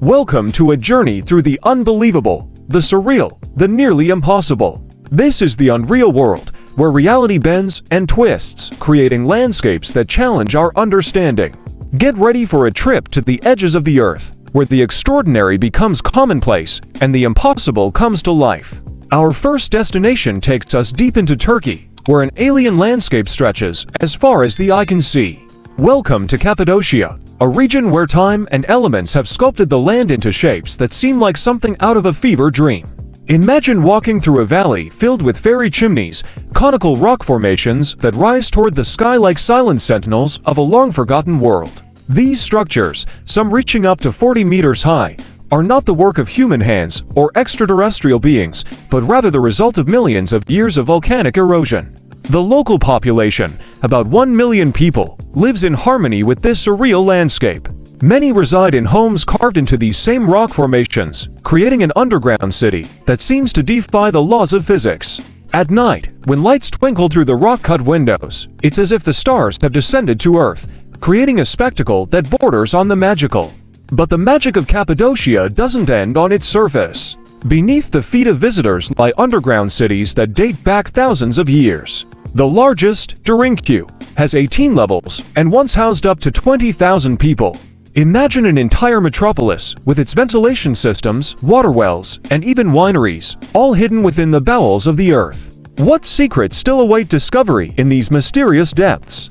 Welcome to a journey through the unbelievable, the surreal, the nearly impossible. This is the unreal world, where reality bends and twists, creating landscapes that challenge our understanding. Get ready for a trip to the edges of the earth, where the extraordinary becomes commonplace and the impossible comes to life. Our first destination takes us deep into Turkey, where an alien landscape stretches as far as the eye can see. Welcome to Cappadocia, a region where time and elements have sculpted the land into shapes that seem like something out of a fever dream. Imagine walking through a valley filled with fairy chimneys, conical rock formations that rise toward the sky like silent sentinels of a long-forgotten world. These structures, some reaching up to 40 meters high, are not the work of human hands or extraterrestrial beings, but rather the result of millions of years of volcanic erosion. The local population, about 1 million people, lives in harmony with this surreal landscape. Many reside in homes carved into these same rock formations, creating an underground city that seems to defy the laws of physics. At night, when lights twinkle through the rock-cut windows, it's as if the stars have descended to Earth, creating a spectacle that borders on the magical. But the magic of Cappadocia doesn't end on its surface. Beneath the feet of visitors lie underground cities that date back thousands of years. The largest, Derinkuyu, has 18 levels and once housed up to 20,000 people. Imagine an entire metropolis with its ventilation systems, water wells, and even wineries, all hidden within the bowels of the earth. What secrets still await discovery in these mysterious depths?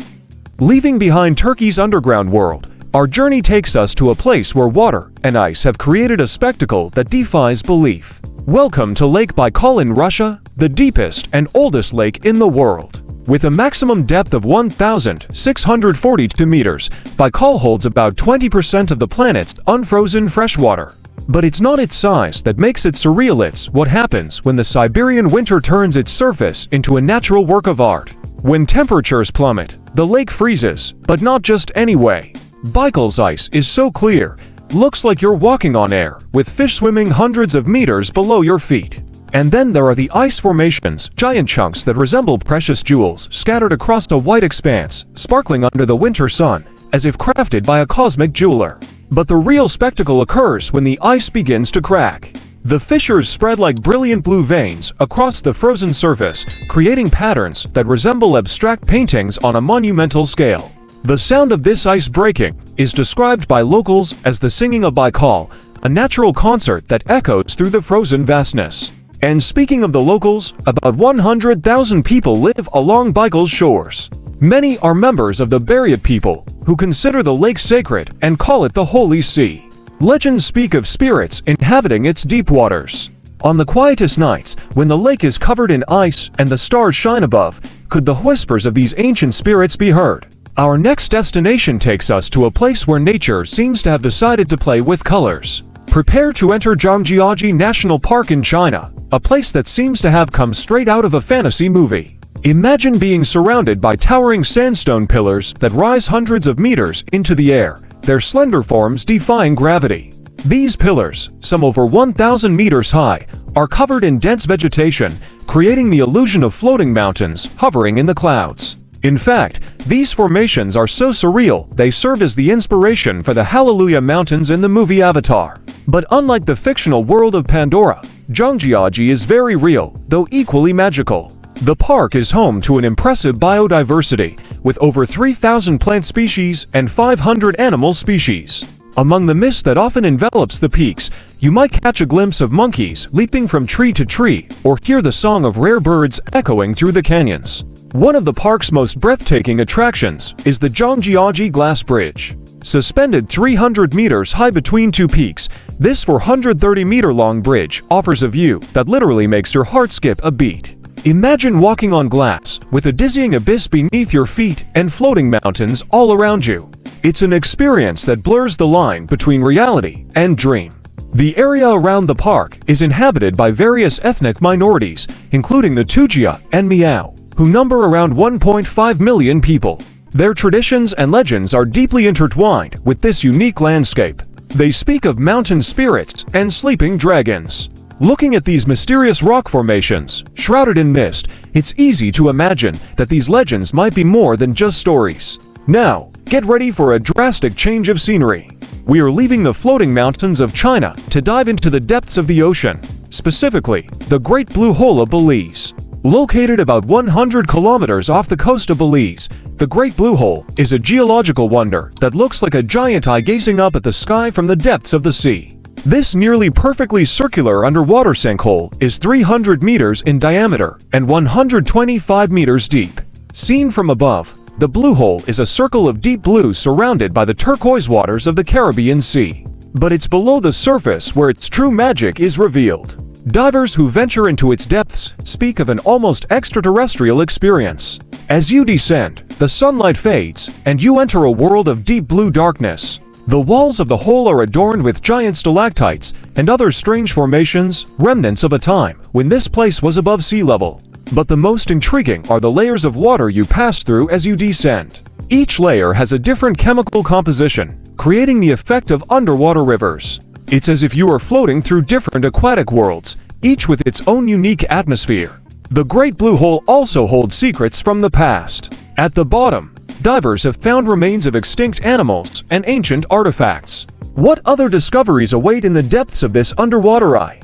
Leaving behind Turkey's underground world, our journey takes us to a place where water and ice have created a spectacle that defies belief. Welcome to Lake Baikal in Russia, the deepest and oldest lake in the world. With a maximum depth of 1,642 meters, Baikal holds about 20% of the planet's unfrozen freshwater. But it's not its size that makes it surreal, it's what happens when the Siberian winter turns its surface into a natural work of art. When temperatures plummet, the lake freezes, but not just any way. Baikal's ice is so clear, looks like you're walking on air, with fish swimming hundreds of meters below your feet. And then there are the ice formations, giant chunks that resemble precious jewels scattered across a white expanse, sparkling under the winter sun, as if crafted by a cosmic jeweler. But the real spectacle occurs when the ice begins to crack. The fissures spread like brilliant blue veins across the frozen surface, creating patterns that resemble abstract paintings on a monumental scale. The sound of this ice breaking is described by locals as the singing of Baikal, a natural concert that echoes through the frozen vastness. And speaking of the locals, about 100,000 people live along Baikal's shores. Many are members of the Buryat people, who consider the lake sacred and call it the Holy Sea. Legends speak of spirits inhabiting its deep waters. On the quietest nights, when the lake is covered in ice and the stars shine above, could the whispers of these ancient spirits be heard? Our next destination takes us to a place where nature seems to have decided to play with colors. Prepare to enter Zhangjiajie National Park in China, a place that seems to have come straight out of a fantasy movie. Imagine being surrounded by towering sandstone pillars that rise hundreds of meters into the air, their slender forms defying gravity. These pillars, some over 1,000 meters high, are covered in dense vegetation, creating the illusion of floating mountains hovering in the clouds. In fact, these formations are so surreal they served as the inspiration for the Hallelujah Mountains in the movie Avatar. But unlike the fictional world of Pandora, Zhangjiajie is very real, though equally magical. The park is home to an impressive biodiversity, with over 3,000 plant species and 500 animal species. Among the mist that often envelops the peaks, you might catch a glimpse of monkeys leaping from tree to tree, or hear the song of rare birds echoing through the canyons. One of the park's most breathtaking attractions is the Zhangjiajie Glass Bridge. Suspended 300 meters high between two peaks, this 430-meter-long bridge offers a view that literally makes your heart skip a beat. Imagine walking on glass, with a dizzying abyss beneath your feet and floating mountains all around you. It's an experience that blurs the line between reality and dream. The area around the park is inhabited by various ethnic minorities, including the Tujia and Miao, who number around 1.5 million people. Their traditions and legends are deeply intertwined with this unique landscape. They speak of mountain spirits and sleeping dragons. Looking at these mysterious rock formations, shrouded in mist, it's easy to imagine that these legends might be more than just stories. Now, get ready for a drastic change of scenery. We are leaving the floating mountains of China to dive into the depths of the ocean, specifically the Great Blue Hole of Belize. Located about 100 kilometers off the coast of Belize, the Great Blue Hole is a geological wonder that looks like a giant eye gazing up at the sky from the depths of the sea. This nearly perfectly circular underwater sinkhole is 300 meters in diameter and 125 meters deep. Seen from above, the blue hole is a circle of deep blue surrounded by the turquoise waters of the Caribbean Sea. But it's below the surface where its true magic is revealed. Divers who venture into its depths speak of an almost extraterrestrial experience. As you descend, the sunlight fades, and you enter a world of deep blue darkness. The walls of the hole are adorned with giant stalactites and other strange formations, remnants of a time when this place was above sea level. But the most intriguing are the layers of water you pass through as you descend. Each layer has a different chemical composition, creating the effect of underwater rivers. It's as if you are floating through different aquatic worlds, each with its own unique atmosphere. The Great Blue Hole also holds secrets from the past. At the bottom, divers have found remains of extinct animals and ancient artifacts. What other discoveries await in the depths of this underwater eye?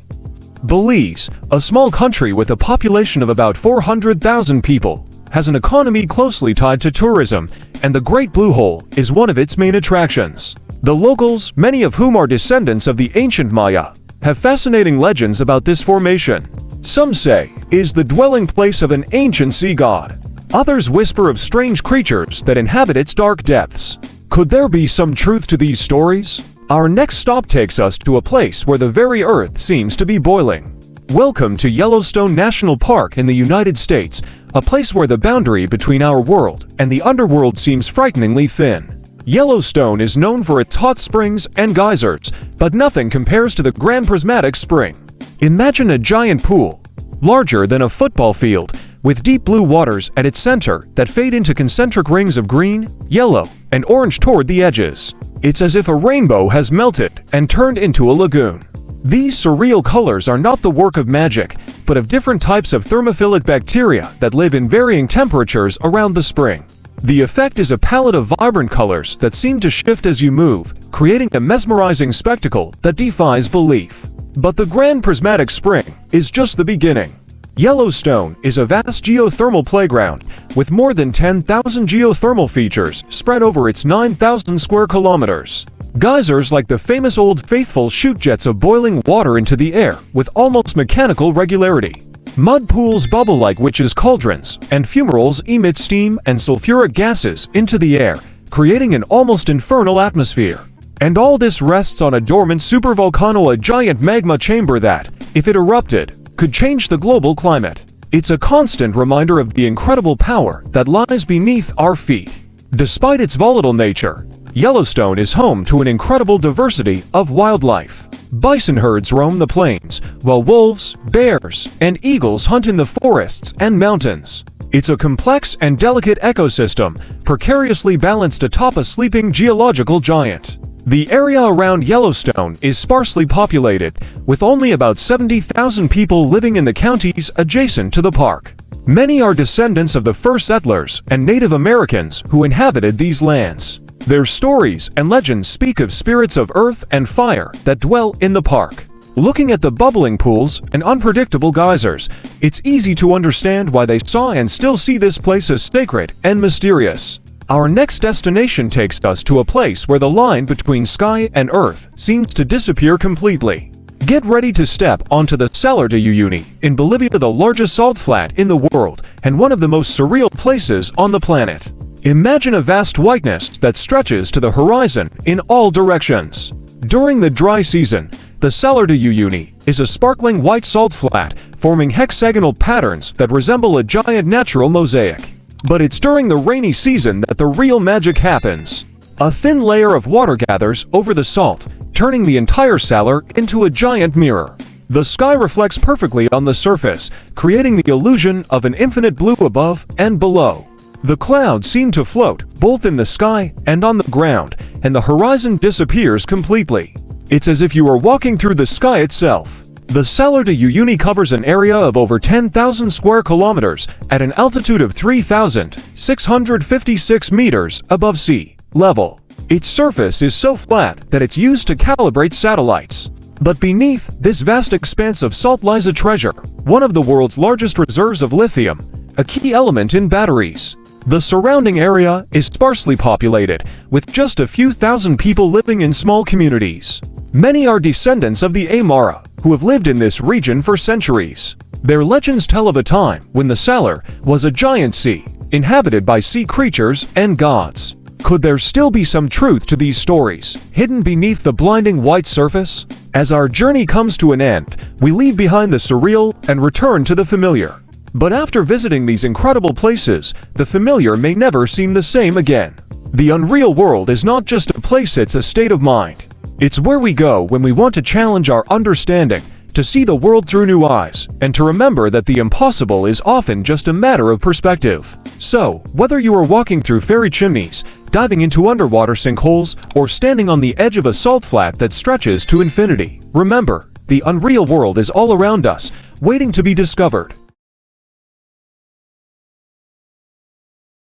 Belize, a small country with a population of about 400,000 people, has an economy closely tied to tourism, and the Great Blue Hole is one of its main attractions. The locals, many of whom are descendants of the ancient Maya, have fascinating legends about this formation. Some say it is the dwelling place of an ancient sea god. Others whisper of strange creatures that inhabit its dark depths. Could there be some truth to these stories? Our next stop takes us to a place where the very earth seems to be boiling. Welcome to Yellowstone National Park in the United States, a place where the boundary between our world and the underworld seems frighteningly thin. Yellowstone is known for its hot springs and geysers, but nothing compares to the Grand Prismatic Spring. Imagine a giant pool, larger than a football field, with deep blue waters at its center that fade into concentric rings of green, yellow, and orange toward the edges. It's as if a rainbow has melted and turned into a lagoon. These surreal colors are not the work of magic, but of different types of thermophilic bacteria that live in varying temperatures around the spring. The effect is a palette of vibrant colors that seem to shift as you move, creating a mesmerizing spectacle that defies belief. But the Grand Prismatic Spring is just the beginning. Yellowstone is a vast geothermal playground with more than 10,000 geothermal features spread over its 9,000 square kilometers. Geysers like the famous Old Faithful shoot jets of boiling water into the air with almost mechanical regularity. Mud pools bubble like witches' cauldrons, and fumaroles emit steam and sulfuric gases into the air, creating an almost infernal atmosphere. And all this rests on a dormant supervolcano, a giant magma chamber that, if it erupted, could change the global climate. It's a constant reminder of the incredible power that lies beneath our feet. Despite its volatile nature, Yellowstone is home to an incredible diversity of wildlife. Bison herds roam the plains, while wolves, bears, and eagles hunt in the forests and mountains. It's a complex and delicate ecosystem, precariously balanced atop a sleeping geological giant. The area around Yellowstone is sparsely populated, with only about 70,000 people living in the counties adjacent to the park. Many are descendants of the first settlers and Native Americans who inhabited these lands. Their stories and legends speak of spirits of earth and fire that dwell in the park. Looking at the bubbling pools and unpredictable geysers, it's easy to understand why they saw and still see this place as sacred and mysterious. Our next destination takes us to a place where the line between sky and earth seems to disappear completely. Get ready to step onto the Salar de Uyuni in Bolivia, the largest salt flat in the world and one of the most surreal places on the planet. Imagine a vast whiteness that stretches to the horizon in all directions. During the dry season, the Salar de Uyuni is a sparkling white salt flat, forming hexagonal patterns that resemble a giant natural mosaic. But it's during the rainy season that the real magic happens. A thin layer of water gathers over the salt, turning the entire salar into a giant mirror. The sky reflects perfectly on the surface, creating the illusion of an infinite blue above and below. The clouds seem to float, both in the sky and on the ground, and the horizon disappears completely. It's as if you are walking through the sky itself. The Salar de Uyuni covers an area of over 10,000 square kilometers at an altitude of 3,656 meters above sea level. Its surface is so flat that it's used to calibrate satellites. But beneath this vast expanse of salt lies a treasure, one of the world's largest reserves of lithium, a key element in batteries. The surrounding area is sparsely populated, with just a few thousand people living in small communities. Many are descendants of the Aymara, who have lived in this region for centuries. Their legends tell of a time when the Salar was a giant sea, inhabited by sea creatures and gods. Could there still be some truth to these stories, hidden beneath the blinding white surface? As our journey comes to an end, we leave behind the surreal and return to the familiar. But after visiting these incredible places, the familiar may never seem the same again. The unreal world is not just a place, it's a state of mind. It's where we go when we want to challenge our understanding, to see the world through new eyes, and to remember that the impossible is often just a matter of perspective. So, whether you are walking through fairy chimneys, diving into underwater sinkholes, or standing on the edge of a salt flat that stretches to infinity, remember, the unreal world is all around us, waiting to be discovered.